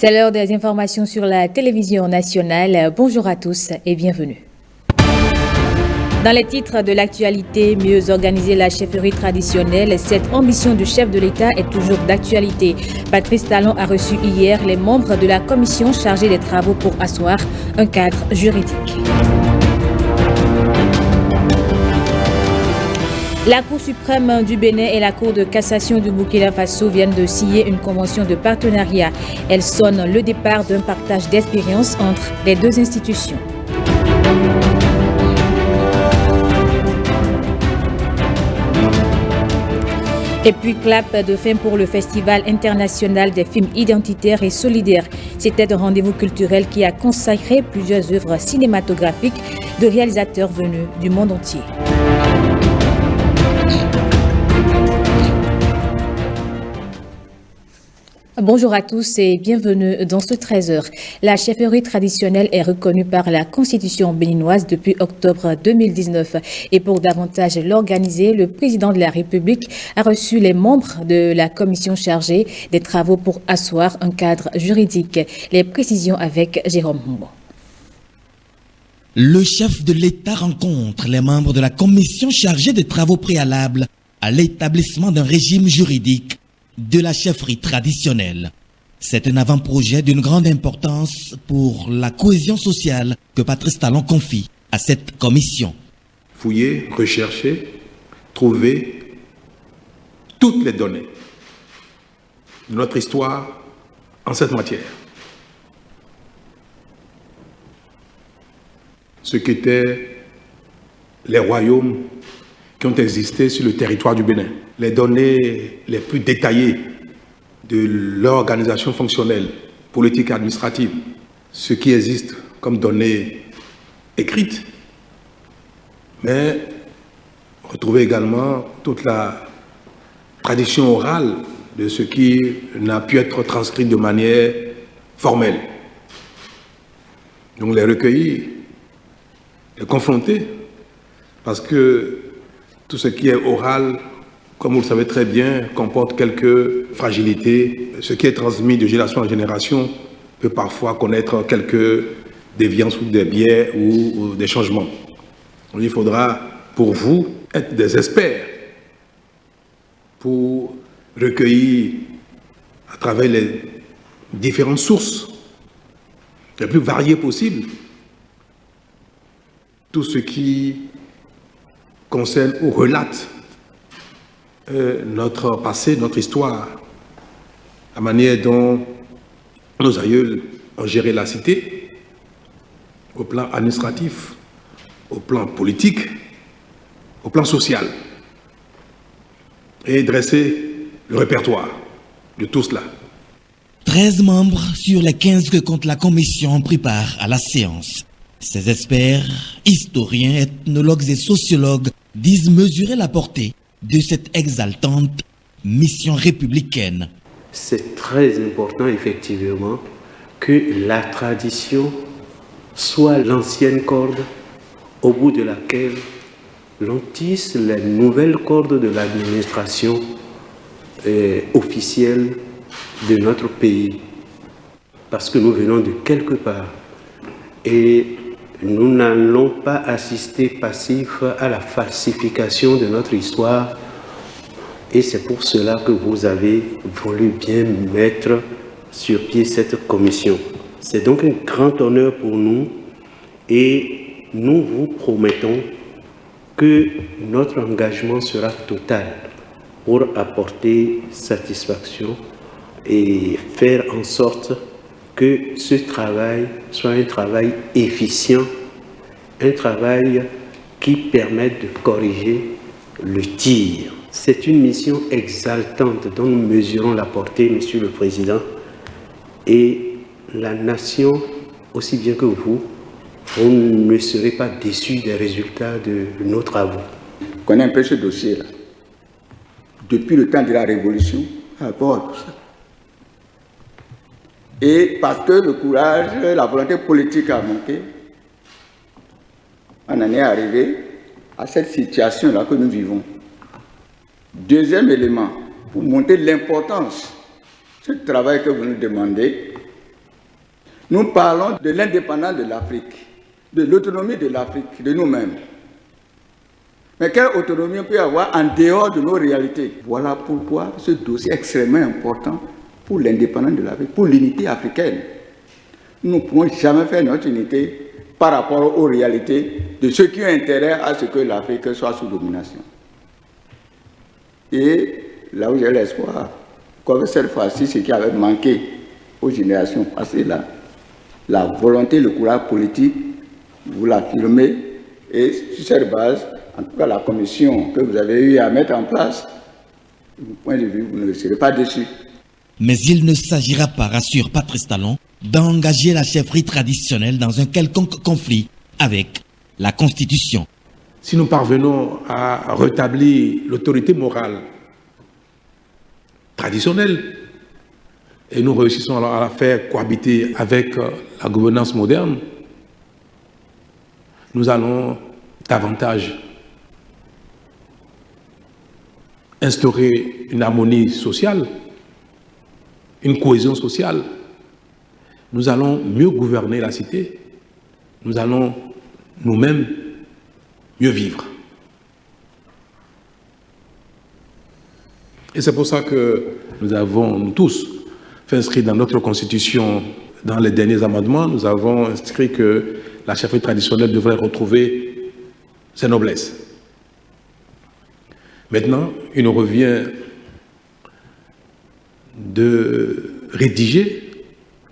C'est l'heure des informations sur la télévision nationale. Bonjour à tous et bienvenue. Dans les titres de l'actualité, mieux organiser la chefferie traditionnelle, cette ambition du chef de l'État est toujours d'actualité. Patrice Talon a reçu hier les membres de la commission chargée des travaux pour asseoir un cadre juridique. La Cour suprême du Bénin et la Cour de cassation du Burkina Faso viennent de signer une convention de partenariat. Elle sonne le départ d'un partage d'expérience entre les deux institutions. Et puis clap de fin pour le Festival international des films identitaires et solidaires. C'était un rendez-vous culturel qui a consacré plusieurs œuvres cinématographiques de réalisateurs venus du monde entier. Bonjour à tous et bienvenue dans ce 13h. La chefferie traditionnelle est reconnue par la Constitution béninoise depuis octobre 2019. Et pour davantage l'organiser, le président de la République a reçu les membres de la commission chargée des travaux pour asseoir un cadre juridique. Les précisions avec Jérôme Mbo. Le chef de l'État rencontre les membres de la commission chargée des travaux préalables à l'établissement d'un régime juridique de la chefferie traditionnelle. C'est un avant-projet d'une grande importance pour la cohésion sociale que Patrice Talon confie à cette commission. Fouiller, rechercher, trouver toutes les données de notre histoire en cette matière. Ce qu'étaient les royaumes qui ont existé sur le territoire du Bénin. Les données les plus détaillées de l'organisation fonctionnelle, politique et administrative, ce qui existe comme données écrites, mais retrouver également toute la tradition orale de ce qui n'a pu être transcrit de manière formelle. Donc les recueillir, les confronter, parce que tout ce qui est oral, comme vous le savez très bien, comporte quelques fragilités. Ce qui est transmis de génération en génération peut parfois connaître quelques déviances ou des biais ou des changements. Donc, il faudra, pour vous, être des experts pour recueillir à travers les différentes sources les plus variées possibles tout ce qui concerne ou relate notre passé, notre histoire, la manière dont nos aïeuls ont géré la cité, au plan administratif, au plan politique, au plan social, et dresser le répertoire de tout cela. 13 membres sur les 15 que compte la commission pris part à la séance. Ces experts, historiens, ethnologues et sociologues disent mesurer la portée de cette exaltante mission républicaine. C'est très important effectivement que la tradition soit l'ancienne corde au bout de laquelle l'on tisse les nouvelles cordes de l'administration officielle de notre pays. Parce que nous venons de quelque part et nous n'allons pas assister passifs à la falsification de notre histoire et c'est pour cela que vous avez voulu bien mettre sur pied cette commission. C'est donc un grand honneur pour nous et nous vous promettons que notre engagement sera total pour apporter satisfaction et faire en sorte que ce travail soit un travail efficient, un travail qui permette de corriger le tir. C'est une mission exaltante dont nous mesurons la portée, Monsieur le Président, et la nation, aussi bien que vous ne serez pas déçus des résultats de nos travaux. On connaît un peu ce dossier-là. Depuis le temps de la Révolution, à rapport à tout ça. Et parce que le courage, la volonté politique a manqué, on en est arrivé à cette situation-là que nous vivons. Deuxième élément, pour montrer l'importance de ce travail que vous nous demandez, Nous parlons de l'indépendance de l'Afrique, de l'autonomie de l'Afrique, de nous-mêmes. Mais quelle autonomie on peut avoir en dehors de nos réalités? Voilà pourquoi ce dossier est extrêmement important pour l'indépendance de l'Afrique, pour l'unité africaine. Nous ne pouvons jamais faire notre unité par rapport aux réalités de ceux qui ont intérêt à ce que l'Afrique soit sous domination. Et là où j'ai l'espoir, comme cette fois-ci, ce qui avait manqué aux générations passées, là, la volonté, le courage politique, vous l'affirmez, et sur cette base, en tout cas la commission que vous avez eu à mettre en place, de mon point de vue, vous ne serez pas déçus. Mais il ne s'agira pas, rassure Patrice Talon, d'engager la chefferie traditionnelle dans un quelconque conflit avec la Constitution. Si nous parvenons à rétablir l'autorité morale traditionnelle et nous réussissons alors à la faire cohabiter avec la gouvernance moderne, nous allons davantage instaurer une harmonie sociale, une cohésion sociale. Nous allons mieux gouverner la cité. Nous allons nous-mêmes mieux vivre. Et c'est pour ça que nous avons, nous tous, fait inscrire dans notre Constitution, dans les derniers amendements, nous avons inscrit que la chefferie traditionnelle devrait retrouver ses noblesses. Maintenant, il nous revient de rédiger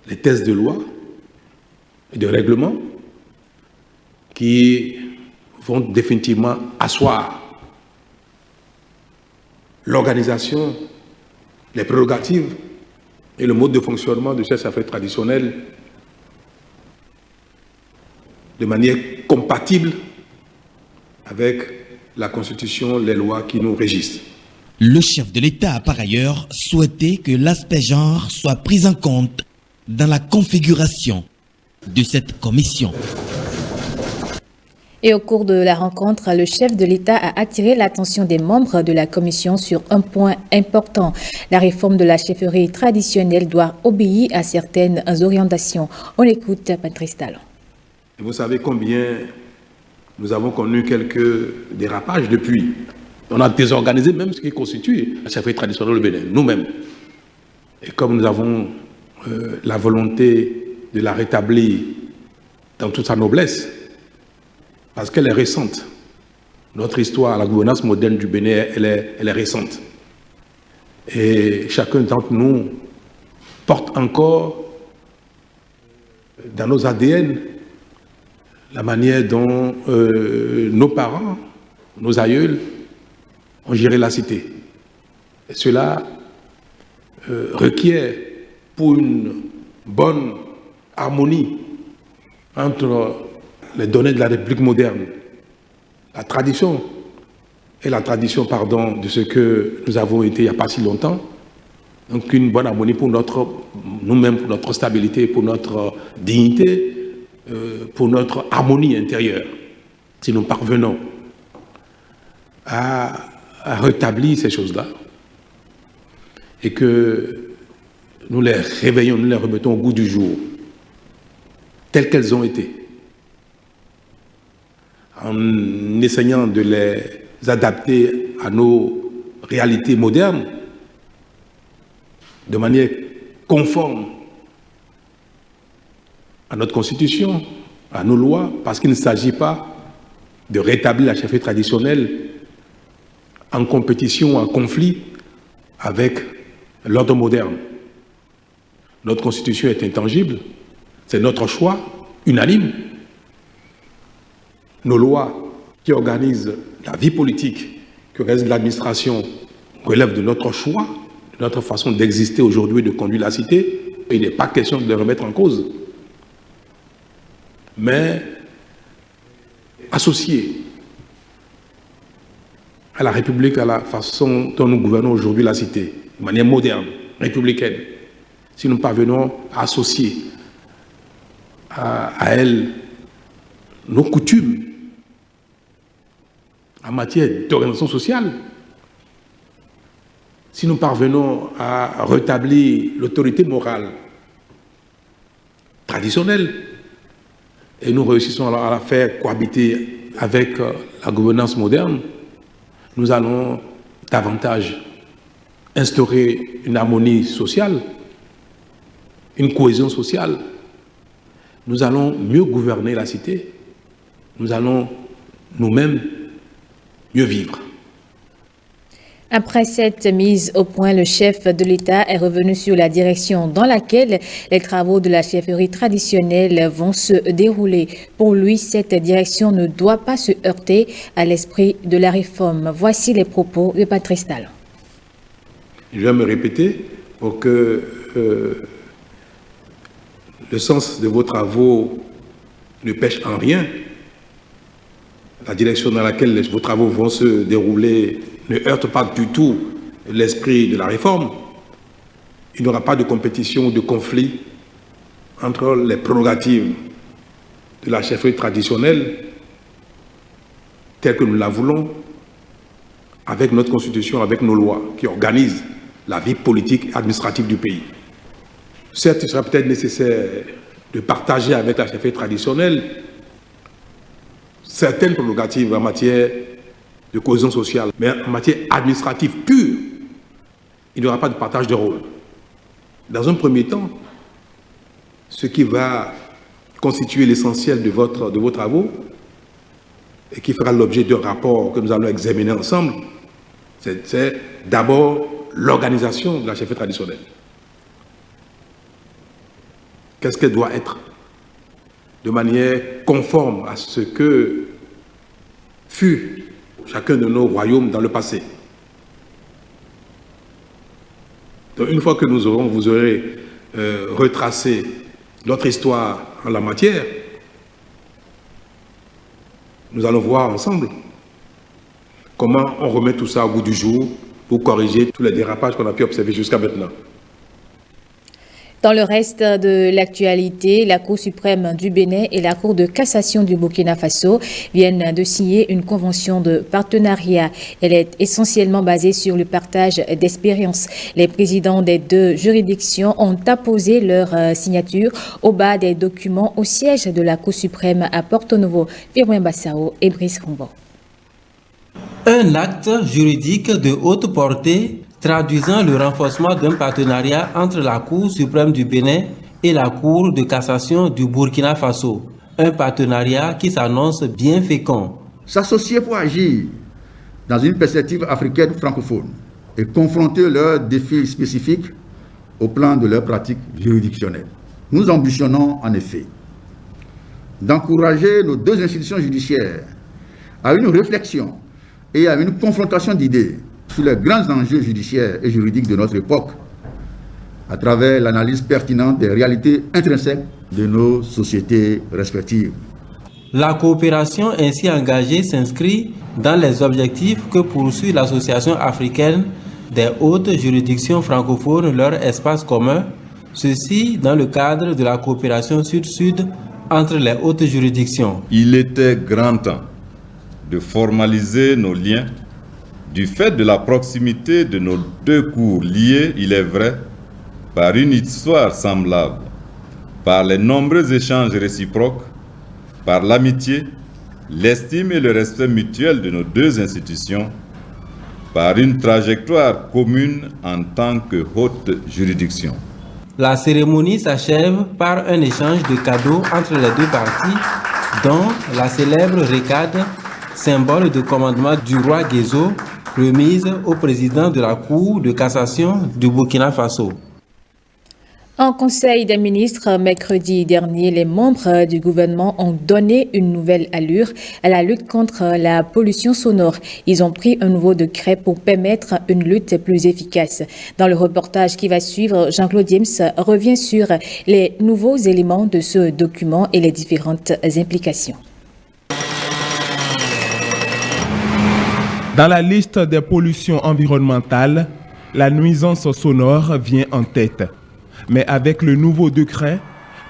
les textes de loi et de règlement qui vont définitivement asseoir l'organisation, les prérogatives et le mode de fonctionnement de cette chefferie traditionnelle de manière compatible avec la Constitution, les lois qui nous régissent. Le chef de l'État a par ailleurs souhaité que l'aspect genre soit pris en compte dans la configuration de cette commission. Et au cours de la rencontre, le chef de l'État a attiré l'attention des membres de la commission sur un point important. La réforme de la chefferie traditionnelle doit obéir à certaines orientations. On écoute Patrice Talon. Vous savez combien nous avons connu quelques dérapages depuis. On a désorganisé même ce qui constitue la chefferie traditionnelle au Bénin, nous-mêmes. Et comme nous avons la volonté de la rétablir dans toute sa noblesse, parce qu'elle est récente. Notre histoire, la gouvernance moderne du Bénin, elle est récente. Et chacun d'entre nous porte encore dans nos ADN la manière dont nos parents, nos aïeuls ont géré la cité. Et cela requiert, pour une bonne harmonie entre les données de la République moderne, la tradition de ce que nous avons été il n'y a pas si longtemps, donc une bonne harmonie pour nous-mêmes, pour notre stabilité, pour notre dignité, pour notre harmonie intérieure. Si nous parvenons à rétablir ces choses-là et que nous les réveillons, nous les remettons au goût du jour, telles qu'elles ont été, en essayant de les adapter à nos réalités modernes, de manière conforme à notre Constitution, à nos lois, parce qu'il ne s'agit pas de rétablir la chefferie traditionnelle en compétition, en conflit avec l'ordre moderne. Notre Constitution est intangible, c'est notre choix unanime. Nos lois qui organisent la vie politique, qui organisent l'administration, relèvent de notre choix, de notre façon d'exister aujourd'hui, de conduire la cité. Il n'est pas question de les remettre en cause. Mais associés à la République, à la façon dont nous gouvernons aujourd'hui la cité, de manière moderne, républicaine, si nous parvenons à associer à elle nos coutumes en matière d'organisation sociale, si nous parvenons à rétablir l'autorité morale traditionnelle. Et nous réussissons à la faire cohabiter avec la gouvernance moderne. Nous allons davantage instaurer une harmonie sociale, une cohésion sociale. Nous allons mieux gouverner la cité. Nous allons nous-mêmes mieux vivre. Après cette mise au point, le chef de l'État est revenu sur la direction dans laquelle les travaux de la chefferie traditionnelle vont se dérouler. Pour lui, cette direction ne doit pas se heurter à l'esprit de la réforme. Voici les propos de Patrice Talon. Je vais me répéter pour que le sens de vos travaux ne pêche en rien. La direction dans laquelle vos travaux vont se dérouler ne heurte pas du tout l'esprit de la réforme. Il n'y aura pas de compétition ou de conflit entre les prérogatives de la chefferie traditionnelle telle que nous la voulons, avec notre constitution, avec nos lois qui organisent la vie politique et administrative du pays. Certes, il sera peut-être nécessaire de partager avec la chefferie traditionnelle certaines prérogatives en matière de cohésion sociale, mais en matière administrative pure, il n'y aura pas de partage de rôle. Dans un premier temps, ce qui va constituer l'essentiel de vos travaux et qui fera l'objet d'un rapport que nous allons examiner ensemble, c'est d'abord l'organisation de la chefferie traditionnelle. Qu'est-ce qu'elle doit être? De manière conforme à ce que fut chacun de nos royaumes dans le passé. Donc, une fois que vous aurez retracé notre histoire en la matière, nous allons voir ensemble comment on remet tout ça au bout du jour pour corriger tous les dérapages qu'on a pu observer jusqu'à maintenant. Dans le reste de l'actualité, la Cour suprême du Bénin et la Cour de cassation du Burkina Faso viennent de signer une convention de partenariat. Elle est essentiellement basée sur le partage d'expériences. Les présidents des deux juridictions ont apposé leur signature au bas des documents au siège de la Cour suprême à Porto Novo. Firmin Bassao et Brice Combo. Un acte juridique de haute portée traduisant le renforcement d'un partenariat entre la Cour suprême du Bénin et la Cour de cassation du Burkina Faso. Un partenariat qui s'annonce bien fécond. S'associer pour agir dans une perspective africaine francophone et confronter leurs défis spécifiques au plan de leurs pratiques juridictionnelles. Nous ambitionnons en effet d'encourager nos deux institutions judiciaires à une réflexion et à une confrontation d'idées sur les grands enjeux judiciaires et juridiques de notre époque, à travers l'analyse pertinente des réalités intrinsèques de nos sociétés respectives. La coopération ainsi engagée s'inscrit dans les objectifs que poursuit l'Association africaine des hautes juridictions francophones, leur espace commun, ceci dans le cadre de la coopération sud-sud entre les hautes juridictions. Il était grand temps de formaliser nos liens du fait de la proximité de nos deux cours liées, il est vrai, par une histoire semblable, par les nombreux échanges réciproques, par l'amitié, l'estime et le respect mutuel de nos deux institutions, par une trajectoire commune en tant que haute juridiction. La cérémonie s'achève par un échange de cadeaux entre les deux parties, dont la célèbre récade, symbole de commandement du roi Guézo, remise au président de la Cour de cassation du Burkina Faso. En Conseil des ministres, mercredi dernier, les membres du gouvernement ont donné une nouvelle allure à la lutte contre la pollution sonore. Ils ont pris un nouveau décret pour permettre une lutte plus efficace. Dans le reportage qui va suivre, Jean-Claude James revient sur les nouveaux éléments de ce document et les différentes implications. Dans la liste des pollutions environnementales, la nuisance sonore vient en tête. Mais avec le nouveau décret,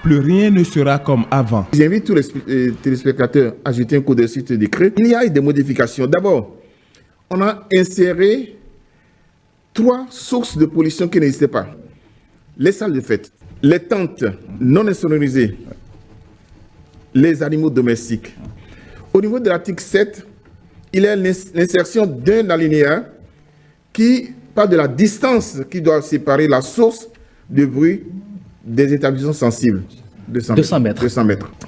plus rien ne sera comme avant. J'invite tous les téléspectateurs à jeter un coup d'œil sur ce décret. Il y a eu des modifications. D'abord, on a inséré 3 sources de pollution qui n'existaient pas. Les salles de fête, les tentes non insonorisées, les animaux domestiques. Au niveau de l'article 7, il y a l'insertion d'un alinéa qui parle de la distance qui doit séparer la source de bruit des établissements sensibles. 200 mètres.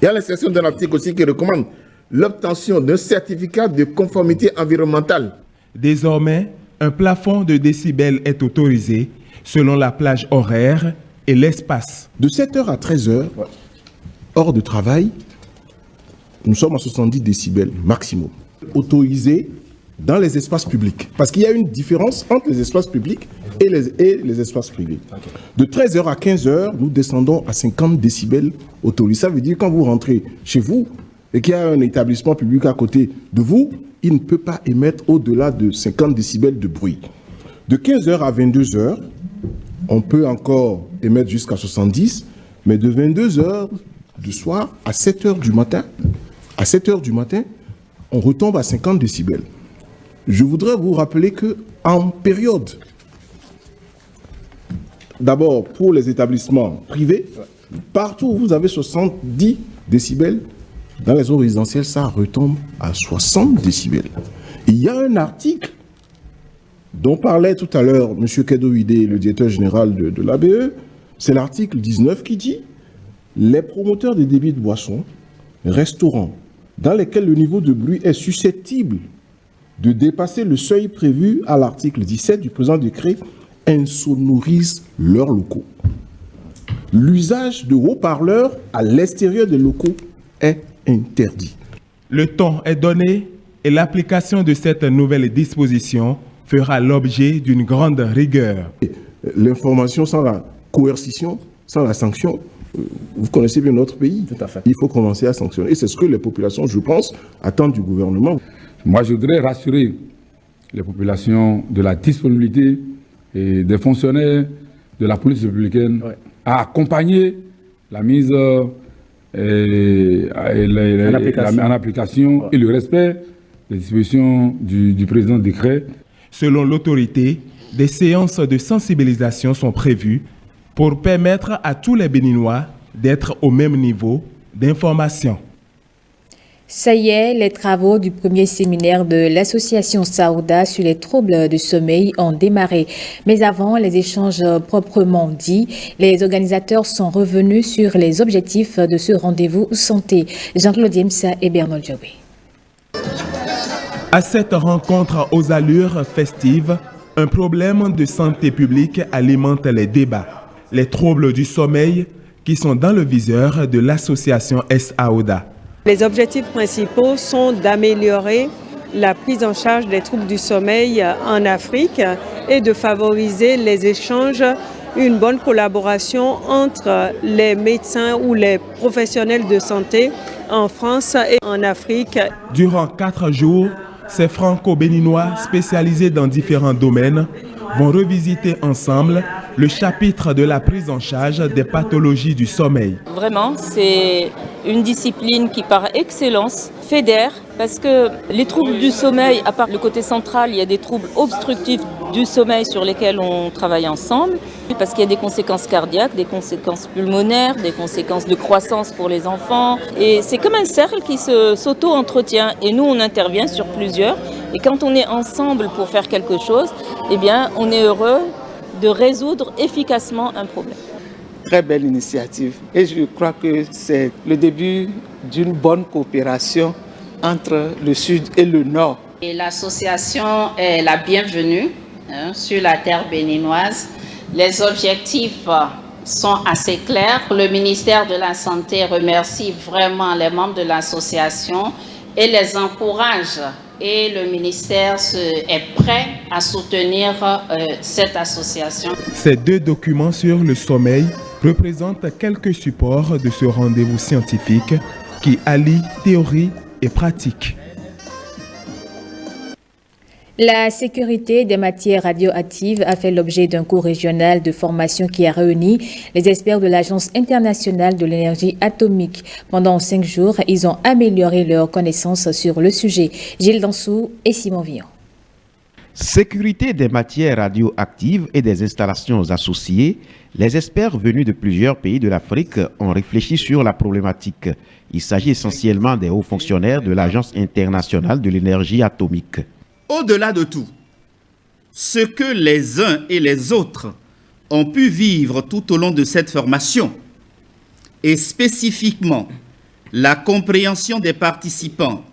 Il y a l'insertion d'un article aussi qui recommande l'obtention d'un certificat de conformité environnementale. Désormais, un plafond de décibels est autorisé selon la plage horaire et l'espace. De 7h à 13h, hors de travail, nous sommes à 70 décibels maximum. Autorisé dans les espaces publics. Parce qu'il y a une différence entre les espaces publics et les espaces privés. De 13h à 15h, nous descendons à 50 décibels autorisés. Ça veut dire que quand vous rentrez chez vous et qu'il y a un établissement public à côté de vous, il ne peut pas émettre au-delà de 50 décibels de bruit. De 15h à 22h, on peut encore émettre jusqu'à 70, mais de 22h du soir à 7h du matin, on retombe à 50 décibels. Je voudrais vous rappeler qu'en période, d'abord pour les établissements privés, partout où vous avez 70 décibels, dans les zones résidentielles, ça retombe à 60 décibels. Il y a un article dont parlait tout à l'heure M. Kedoide, le directeur général de l'ABE, c'est l'article 19 qui dit « Les promoteurs des débits de boissons, restaurants, dans lesquels le niveau de bruit est susceptible de dépasser le seuil prévu à l'article 17 du présent décret, insonorisent leurs locaux. L'usage de haut-parleurs à l'extérieur des locaux est interdit. » Le ton est donné et l'application de cette nouvelle disposition fera l'objet d'une grande rigueur. L'information sans la coercition, sans la sanction, vous connaissez bien notre pays. Tout à fait. Il faut commencer à sanctionner. Et c'est ce que les populations, je pense, attendent du gouvernement. Moi, je voudrais rassurer les populations de la disponibilité et des fonctionnaires de la police républicaine à accompagner la mise en application et le respect des dispositions du président décret. Selon l'autorité, des séances de sensibilisation sont prévues pour permettre à tous les Béninois d'être au même niveau d'information. Ça y est, les travaux du premier séminaire de l'association Saouda sur les troubles du sommeil ont démarré. Mais avant les échanges proprement dits, les organisateurs sont revenus sur les objectifs de ce rendez-vous santé. Jean-Claude Diemsa et Bernard Diobé. À cette rencontre aux allures festives, un problème de santé publique alimente les débats. Les troubles du sommeil qui sont dans le viseur de l'association Saouda. Les objectifs principaux sont d'améliorer la prise en charge des troubles du sommeil en Afrique et de favoriser les échanges, une bonne collaboration entre les médecins ou les professionnels de santé en France et en Afrique. Durant 4 jours, ces franco-béninois spécialisés dans différents domaines vont revisiter ensemble le chapitre de la prise en charge des pathologies du sommeil. Vraiment, c'est une discipline qui par excellence fédère parce que les troubles du sommeil, à part le côté central, il y a des troubles obstructifs du sommeil sur lesquels on travaille ensemble parce qu'il y a des conséquences cardiaques, des conséquences pulmonaires, des conséquences de croissance pour les enfants. Et c'est comme un cercle qui s'auto-entretient et nous on intervient sur plusieurs. Et quand on est ensemble pour faire quelque chose, eh bien on est heureux de résoudre efficacement un problème. Très belle initiative et je crois que c'est le début d'une bonne coopération entre le Sud et le Nord. Et l'association est la bienvenue sur la terre béninoise. Les objectifs sont assez clairs. Le ministère de la Santé remercie vraiment les membres de l'association et les encourage. Et le ministère est prêt à soutenir cette association. Ces 2 documents sur le sommeil représentent quelques supports de ce rendez-vous scientifique qui allie théorie et pratique. La sécurité des matières radioactives a fait l'objet d'un cours régional de formation qui a réuni les experts de l'Agence internationale de l'énergie atomique. Pendant 5 jours, ils ont amélioré leurs connaissances sur le sujet. Gilles Dansou et Simon Villon. Sécurité des matières radioactives et des installations associées, les experts venus de plusieurs pays de l'Afrique ont réfléchi sur la problématique. Il s'agit essentiellement des hauts fonctionnaires de l'Agence internationale de l'énergie atomique. Au-delà de tout, ce que les uns et les autres ont pu vivre tout au long de cette formation, et spécifiquement la compréhension des participants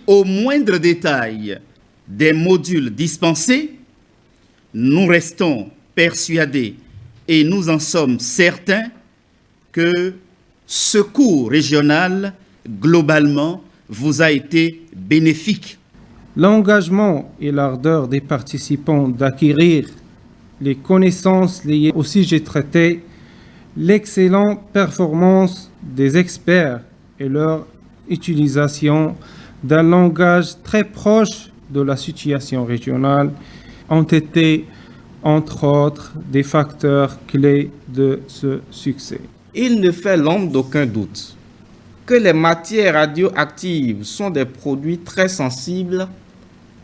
au moindre détail des modules dispensés, nous restons persuadés et nous en sommes certains que ce cours régional, globalement, vous a été bénéfique. L'engagement et l'ardeur des participants d'acquérir les connaissances liées au sujet traité, l'excellente performance des experts et leur utilisation d'un langage très proche de la situation régionale ont été, entre autres, des facteurs clés de ce succès. Il ne fait l'ombre d'aucun doute que les matières radioactives sont des produits très sensibles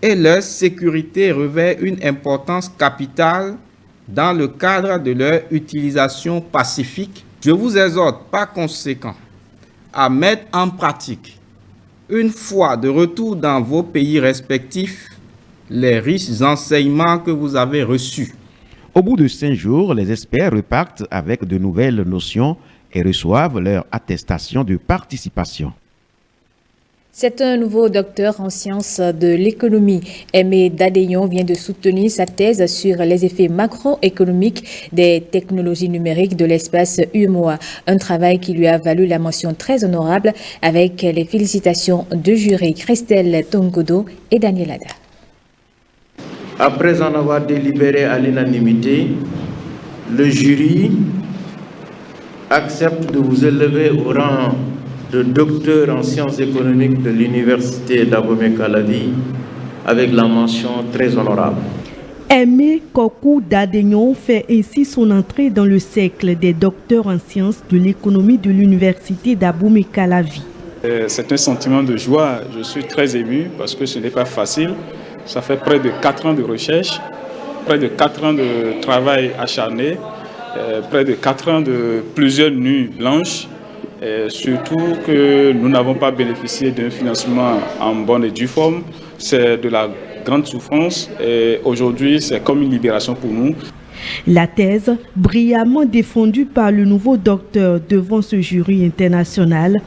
et leur sécurité revêt une importance capitale dans le cadre de leur utilisation pacifique. Je vous exhorte par conséquent à mettre en pratique, une fois de retour dans vos pays respectifs, les riches enseignements que vous avez reçus. Au bout de 5 jours, les experts repartent avec de nouvelles notions et reçoivent leur attestation de participation. C'est un nouveau docteur en sciences de l'économie. Aimé Dadeyon vient de soutenir sa thèse sur les effets macroéconomiques des technologies numériques de l'espace UEMOA. Un travail qui lui a valu la mention très honorable avec les félicitations de jury Christelle Tongodo et Daniel Ada. Après en avoir délibéré à l'unanimité, le jury accepte de vous élever au rang de docteur en sciences économiques de l'université d'Abomey-Calavi avec la mention très honorable. Aimé Kokou Dadeyon fait ainsi son entrée dans le cercle des docteurs en sciences de l'économie de l'université d'Abomey-Calavi. C'est un sentiment de joie, je suis très ému parce que ce n'est pas facile. Ça fait près de 4 ans de recherche, près de 4 ans de travail acharné, près de 4 ans de plusieurs nuits blanches. Et surtout que nous n'avons pas bénéficié d'un financement en bonne et due forme. C'est de la grande souffrance et aujourd'hui c'est comme une libération pour nous. La thèse, brillamment défendue par le nouveau docteur devant ce jury international,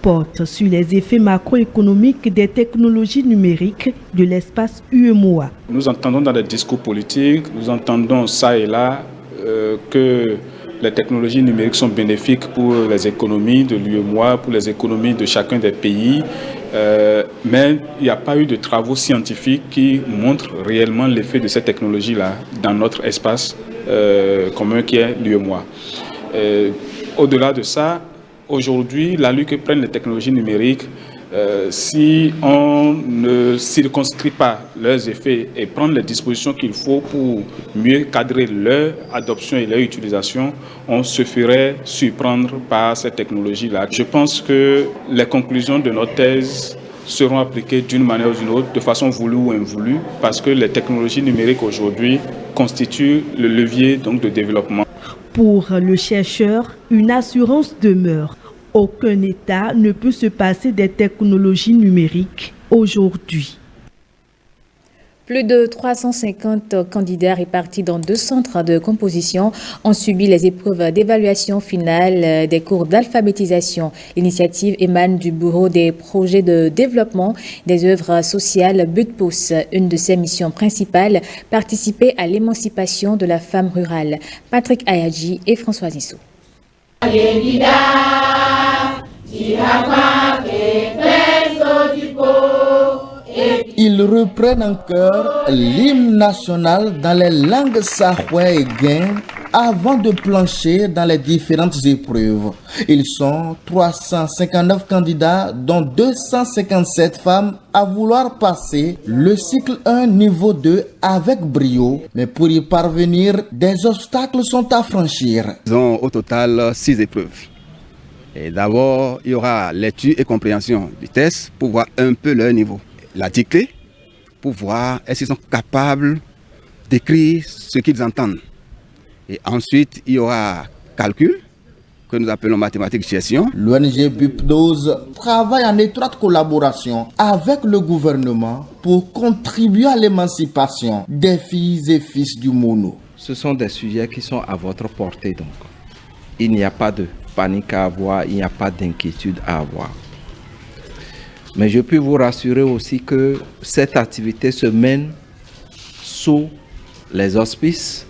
porte sur les effets macroéconomiques des technologies numériques de l'espace UEMOA. Nous entendons dans les discours politiques, nous entendons ça et là que les technologies numériques sont bénéfiques pour les économies de l'UEMOA, pour les économies de chacun des pays, mais il n'y a pas eu de travaux scientifiques qui montrent réellement l'effet de ces technologies-là dans notre espace commun qui est l'UEMOA. Au-delà de ça, aujourd'hui, l'allure que prennent les technologies numériques, si on ne circonscrit pas leurs effets et prendre les dispositions qu'il faut pour mieux cadrer leur adoption et leur utilisation, on se ferait surprendre par ces technologies-là. Je pense que les conclusions de notre thèse seront appliquées d'une manière ou d'une autre, de façon voulue ou invoulue, parce que les technologies numériques aujourd'hui constituent le levier donc, de développement. Pour le chercheur, une assurance demeure. Aucun État ne peut se passer des technologies numériques aujourd'hui. Plus de 350 candidats répartis dans 2 centres de composition ont subi les épreuves d'évaluation finale des cours d'alphabétisation. L'initiative émane du Bureau des projets de développement des œuvres sociales BUDPOS. Une de ses missions principales, participer à l'émancipation de la femme rurale. Patrick Ayadji et François Issou. Ils reprennent en chœur l'hymne national dans les langues sahouais et guin avant de plancher dans les différentes épreuves. Ils sont 359 candidats, dont 257 femmes, à vouloir passer le cycle 1 niveau 2 avec brio. Mais pour y parvenir, des obstacles sont à franchir. Ils ont au total 6 épreuves. D'abord, il y aura lecture et compréhension du test pour voir un peu leur niveau. La dictée, pour voir est-ce qu'ils sont capables d'écrire ce qu'ils entendent. Et ensuite, il y aura calcul, que nous appelons mathématiques gestion. L'ONG BUPDOS travaille en étroite collaboration avec le gouvernement pour contribuer à l'émancipation des filles et fils du Mono. Ce sont des sujets qui sont à votre portée donc. Il n'y a pas de panique à avoir, il n'y a pas d'inquiétude à avoir. Mais je peux vous rassurer aussi que cette activité se mène sous les auspices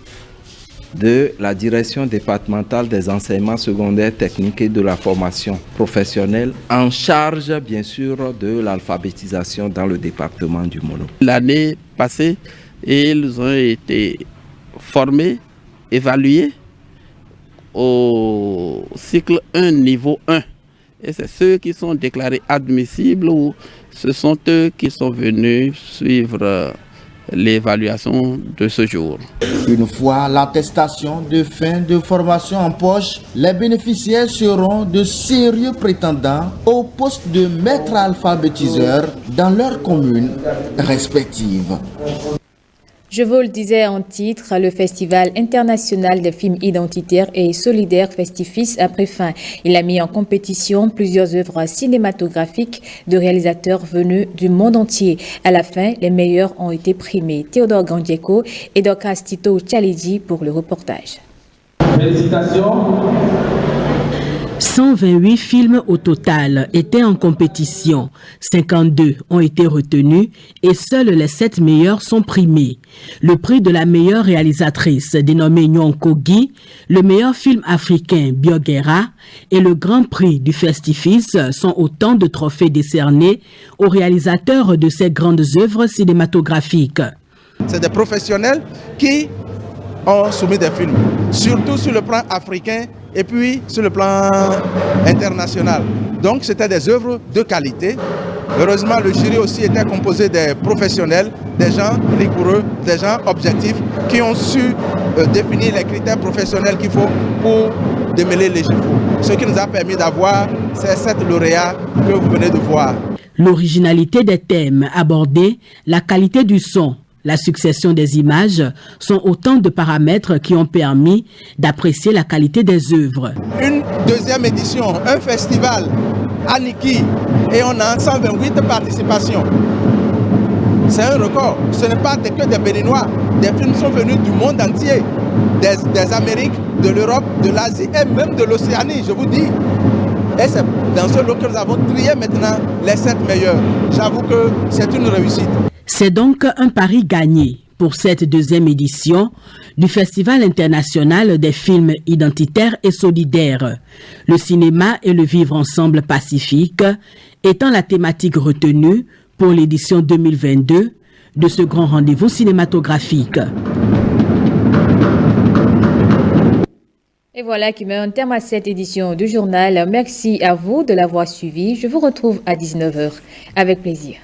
de la direction départementale des enseignements secondaires techniques et de la formation professionnelle, en charge bien sûr de l'alphabétisation dans le département du Mono. L'année passée, ils ont été formés, évalués au cycle 1, niveau 1. Et c'est ceux qui sont déclarés admissibles ou ce sont eux qui sont venus suivre l'évaluation de ce jour. Une fois l'attestation de fin de formation en poche, les bénéficiaires seront de sérieux prétendants au poste de maître alphabétiseur dans leurs communes respectives. Je vous le disais en titre, le Festival international des films identitaires et solidaires Festifis a pris fin. Il a mis en compétition plusieurs œuvres cinématographiques de réalisateurs venus du monde entier. À la fin, les meilleurs ont été primés. Théodore Gandieko et Dorcas Tito Chalidji pour le reportage. Félicitations. 128 films au total étaient en compétition, 52 ont été retenus et seuls les 7 meilleurs sont primés. Le prix de la meilleure réalisatrice dénommée Nyonko Guy, le meilleur film africain Biogera et le grand prix du Festifis sont autant de trophées décernés aux réalisateurs de ces grandes œuvres cinématographiques. C'est des professionnels qui ont soumis des films, surtout sur le plan africain et puis sur le plan international. Donc c'était des œuvres de qualité. Heureusement, le jury aussi était composé des professionnels, des gens rigoureux, des gens objectifs qui ont su définir les critères professionnels qu'il faut pour démêler les chiffres. Ce qui nous a permis d'avoir ces 7 lauréats que vous venez de voir. L'originalité des thèmes abordés, la qualité du son, la succession des images sont autant de paramètres qui ont permis d'apprécier la qualité des œuvres. Une deuxième édition, un festival à Niki et on a 128 participations. C'est un record. Ce n'est pas que des Béninois. Des films sont venus du monde entier, des Amériques, de l'Europe, de l'Asie et même de l'Océanie, je vous dis. Et c'est dans ce lot que nous avons trié maintenant les 7 meilleurs. J'avoue que c'est une réussite. C'est donc un pari gagné pour cette deuxième édition du Festival international des films identitaires et solidaires. Le cinéma et le vivre ensemble pacifique étant la thématique retenue pour l'édition 2022 de ce grand rendez-vous cinématographique. Et voilà qui met un terme à cette édition du journal. Merci à vous de l'avoir suivi. Je vous retrouve à 19h avec plaisir.